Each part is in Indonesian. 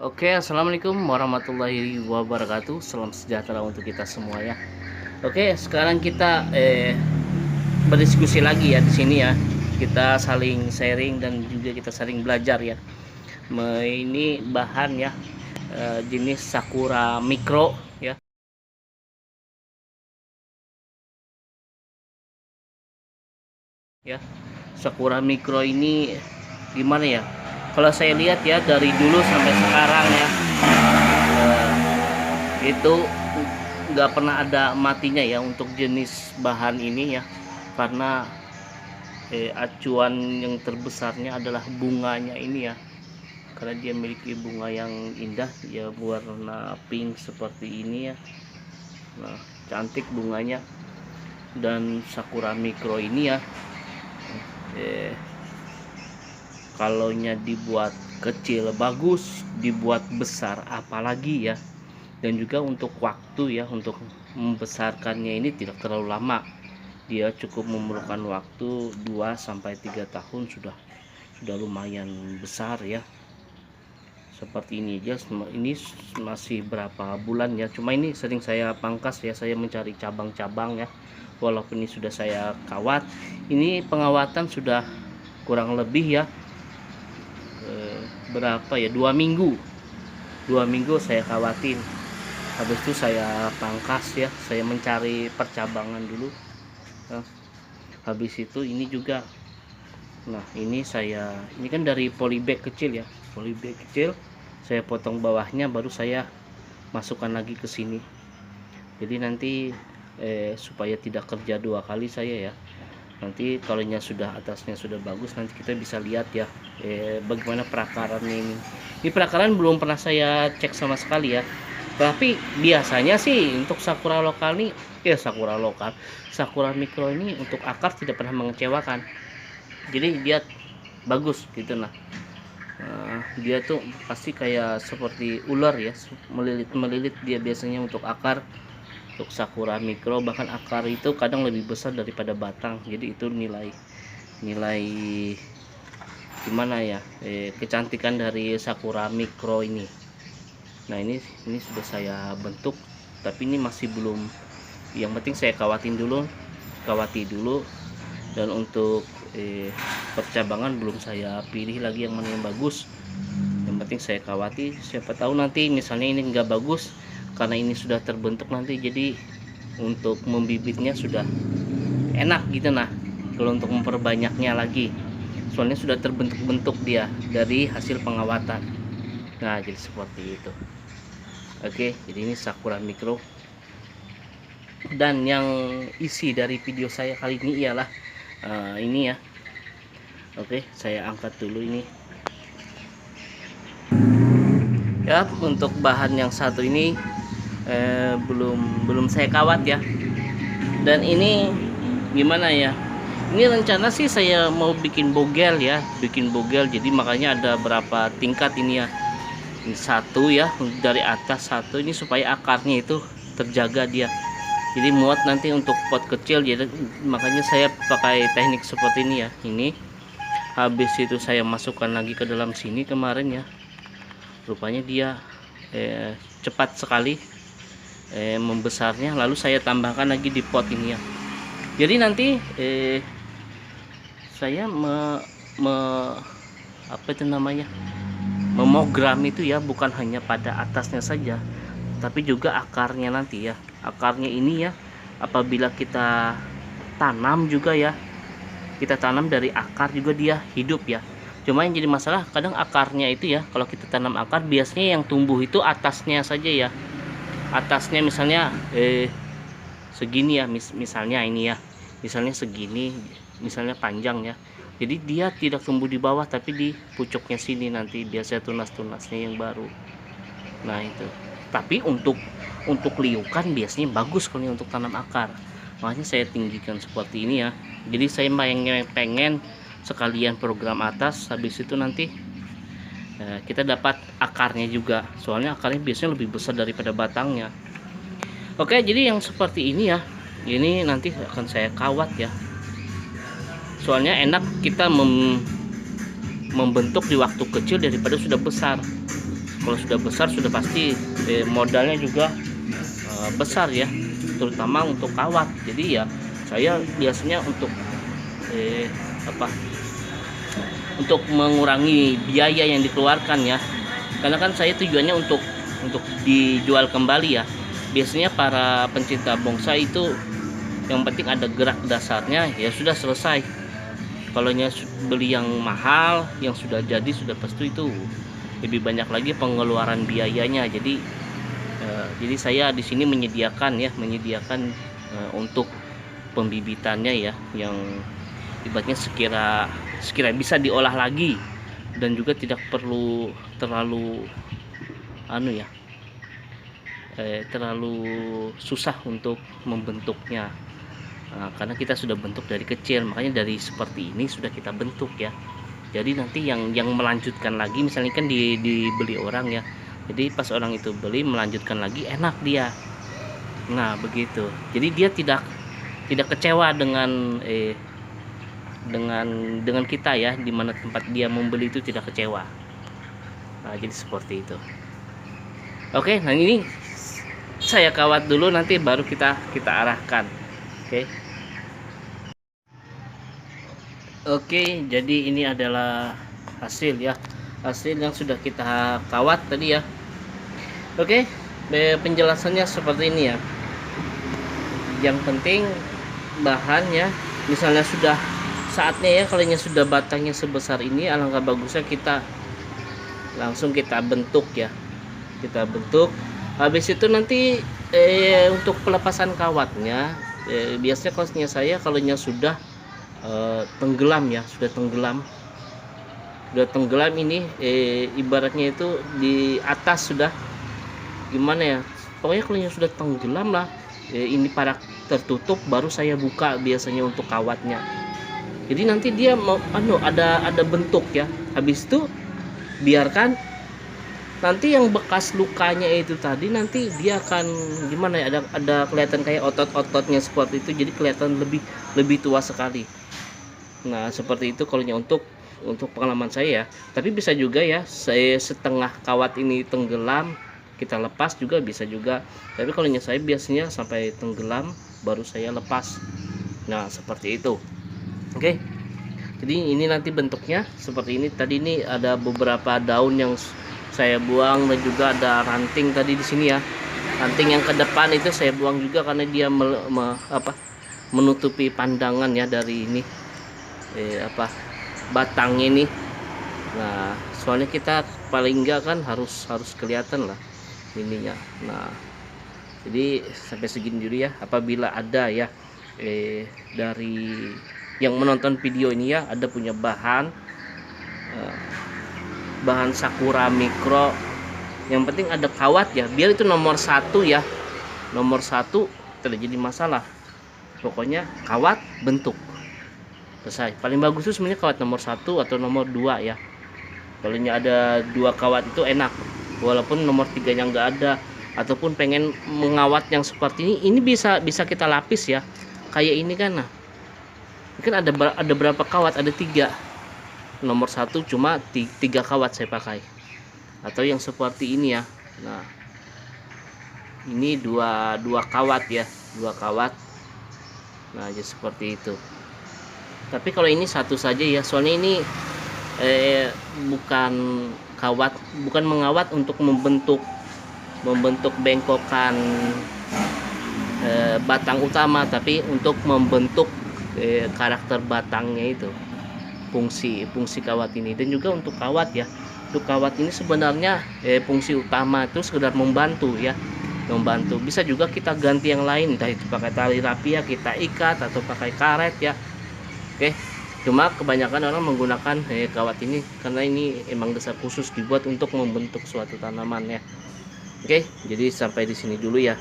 Oke, assalamualaikum warahmatullahi wabarakatuh. Salam sejahtera untuk kita semua ya. Oke, sekarang kita berdiskusi lagi ya di sini ya. Kita saling sharing dan juga kita saling belajar ya. Ini bahan ya, jenis Sakura Micro ya. Ya, Sakura Micro ini gimana ya? Kalau saya lihat ya dari dulu sampai sekarang ya, itu nggak pernah ada matinya ya untuk jenis bahan ini ya, karena acuan yang terbesarnya adalah bunganya ini ya, karena dia memiliki bunga yang indah ya, warna pink seperti ini ya. Nah, cantik bunganya. Dan Sakura Micro ini ya, kalaunya dibuat kecil bagus, dibuat besar apalagi ya. Dan juga untuk waktu ya, untuk membesarkannya ini tidak terlalu lama. Dia cukup memerlukan waktu 2-3 tahun sudah lumayan besar ya. Seperti ini aja, ini masih berapa bulan ya, cuma ini sering saya pangkas ya, saya mencari cabang-cabang ya. Walaupun ini sudah saya kawat, ini pengawatan sudah kurang lebih ya berapa ya, 2 minggu saya kawatin. Habis itu saya pangkas ya, saya mencari percabangan dulu. Nah, habis itu ini juga, nah ini kan dari polybag kecil ya, polybag kecil saya potong bawahnya, baru saya masukkan lagi ke sini. Jadi nanti supaya tidak kerja 2 kali saya ya, nanti kalau atasnya sudah bagus, nanti kita bisa lihat ya bagaimana perakarannya ini. Ini perakaran belum pernah saya cek sama sekali ya, tapi biasanya sih untuk Sakura lokal nih ya, Sakura Micro ini untuk akar tidak pernah mengecewakan. Jadi dia bagus gitu. Nah, dia tuh pasti kayak seperti ular ya, melilit dia biasanya untuk akar. Untuk Sakura Micro bahkan akar itu kadang lebih besar daripada batang. Jadi itu nilai gimana ya, kecantikan dari Sakura Micro ini. Nah, ini sudah saya bentuk, tapi ini masih belum, yang penting saya kawati dulu. Dan untuk percabangan belum saya pilih lagi yang mana yang bagus. Yang penting saya kawati, siapa tahu nanti misalnya ini nggak bagus karena ini sudah terbentuk, nanti jadi untuk membibitnya sudah enak gitu. Nah, kalau untuk memperbanyaknya lagi, soalnya sudah terbentuk dia dari hasil pengawatan. Nah, jadi seperti itu. Oke, jadi ini Sakura Micro. Dan yang isi dari video saya kali ini ialah ini ya. Oke, saya angkat dulu ini ya. Untuk bahan yang satu ini belum saya kawat ya. Dan ini gimana ya, ini rencana sih saya mau bikin bogel ya, jadi makanya ada berapa tingkat ini ya. Ini satu ya, dari atas satu, ini supaya akarnya itu terjaga dia, jadi muat nanti untuk pot kecil. Jadi makanya saya pakai teknik seperti ini ya. Ini habis itu saya masukkan lagi ke dalam sini kemarin ya, rupanya dia cepat sekali membesarnya. Lalu saya tambahkan lagi di pot ini ya. Jadi nanti saya apa itu namanya, memogram itu ya, bukan hanya pada atasnya saja, tapi juga akarnya nanti ya. Akarnya ini ya, apabila kita tanam juga ya, kita tanam dari akar juga dia hidup ya. Cuma yang jadi masalah kadang akarnya itu ya, kalau kita tanam akar biasanya yang tumbuh itu atasnya saja ya. Atasnya misalnya segini ya, misalnya ini ya, misalnya segini, misalnya panjang ya. Jadi dia tidak tumbuh di bawah, tapi di pucuknya sini nanti biasanya tunas-tunasnya yang baru. Nah itu. Tapi untuk liukan biasanya bagus kalau untuk tanam akar. Makanya saya tinggikan seperti ini ya. Jadi saya pengen sekalian program atas, habis itu nanti kita dapat akarnya juga. Soalnya akarnya biasanya lebih besar daripada batangnya. Oke, jadi yang seperti ini ya, ini nanti akan saya kawat ya. Soalnya enak kita membentuk di waktu kecil daripada sudah besar. Kalau sudah besar sudah pasti modalnya juga besar ya, terutama untuk kawat. Jadi ya saya biasanya untuk apa untuk mengurangi biaya yang dikeluarkan ya, karena kan saya tujuannya untuk dijual kembali ya. Biasanya para pencinta bonsai itu yang penting ada gerak dasarnya ya sudah selesai. Kalau beli yang mahal yang sudah jadi sudah pasti itu lebih banyak lagi pengeluaran biayanya. Jadi saya di sini menyediakan untuk pembibitannya ya, yang ibaratnya sekira bisa diolah lagi dan juga tidak perlu terlalu terlalu susah untuk membentuknya. Karena kita sudah bentuk dari kecil, makanya dari seperti ini sudah kita bentuk ya. Jadi nanti yang melanjutkan lagi, misalnya kan dibeli orang ya, jadi pas orang itu beli melanjutkan lagi enak dia. Nah begitu, jadi dia tidak kecewa dengan dengan kita ya, dimana tempat dia membeli itu tidak kecewa. Nah jadi seperti itu. Oke, nah ini saya kawat dulu, nanti baru kita arahkan. Oke, jadi ini adalah hasil yang sudah kita kawat tadi ya. Oke, penjelasannya seperti ini ya. Yang penting bahannya, misalnya sudah saatnya ya, kalau sudah batangnya sebesar ini, alangkah bagusnya kita langsung kita bentuk ya. Kita bentuk. Habis itu nanti untuk pelepasan kawatnya, biasanya kalau sudah tenggelam ya, sudah tenggelam ini, ibaratnya itu di atas sudah gimana ya, pokoknya kalau sudah tenggelam lah, ini parak tertutup, baru saya buka biasanya untuk kawatnya. Jadi nanti dia mau ada bentuk ya. Habis itu biarkan, nanti yang bekas lukanya itu tadi nanti dia akan gimana ya, ada kelihatan kayak otot-ototnya seperti itu, jadi kelihatan lebih tua sekali. Nah seperti itu kalau untuk pengalaman saya ya. Tapi bisa juga ya, saya setengah kawat ini tenggelam, kita lepas juga bisa juga. Tapi kalau saya biasanya sampai tenggelam baru saya lepas. Nah seperti itu. Oke, jadi ini nanti bentuknya seperti ini. Tadi ini ada beberapa daun yang saya buang, dan juga ada ranting tadi di sini ya. Ranting yang ke depan itu saya buang juga karena dia menutupi pandangan ya dari ini batang ini. Nah soalnya kita paling enggak kan harus kelihatan lah ininya. Nah jadi sampai segini dulu ya. Apabila ada ya dari yang menonton video ini ya, ada punya bahan Sakura Micro, yang penting ada kawat ya, biar itu nomor 1 ya, nomor 1 tidak jadi masalah. Pokoknya kawat bentuk selesai. Paling bagus itu sebenarnya kawat nomor 1 atau nomor 2 ya. Kalau ada 2 kawat itu enak, walaupun nomor 3 nya nggak ada, ataupun pengen mengawat yang seperti ini bisa kita lapis ya, kayak ini kan. Nah mungkin ada berapa kawat, ada 3, nomor 1 cuma 3 kawat saya pakai, atau yang seperti ini ya. Nah ini dua kawat ya, 2 kawat. Nah jadi seperti itu. Tapi kalau ini 1 saja ya, soalnya ini bukan mengawat untuk membentuk bengkokan batang utama, tapi untuk membentuk karakter batangnya itu, fungsi kawat ini. Dan juga untuk kawat ya, untuk kawat ini sebenarnya fungsi utama itu sekedar membantu ya, bisa juga kita ganti yang lain, entah itu pakai tali rapia kita ikat atau pakai karet ya. Oke, cuma kebanyakan orang menggunakan kawat ini karena ini emang dasar khusus dibuat untuk membentuk suatu tanaman ya. Oke, jadi sampai di sini dulu ya.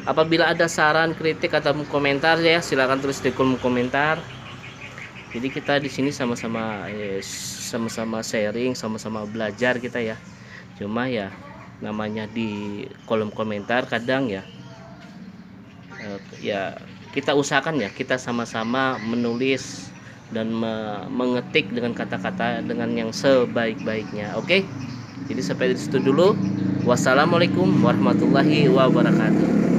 Apabila ada saran, kritik atau komentar ya, silakan tulis di kolom komentar. Jadi kita di sini sama-sama sharing, sama-sama belajar kita ya. Cuma ya namanya di kolom komentar kadang ya kita usahakan ya, kita sama-sama menulis dan mengetik dengan kata-kata dengan yang sebaik-baiknya. Oke, Jadi sampai di situ dulu. Wassalamualaikum warahmatullahi wabarakatuh.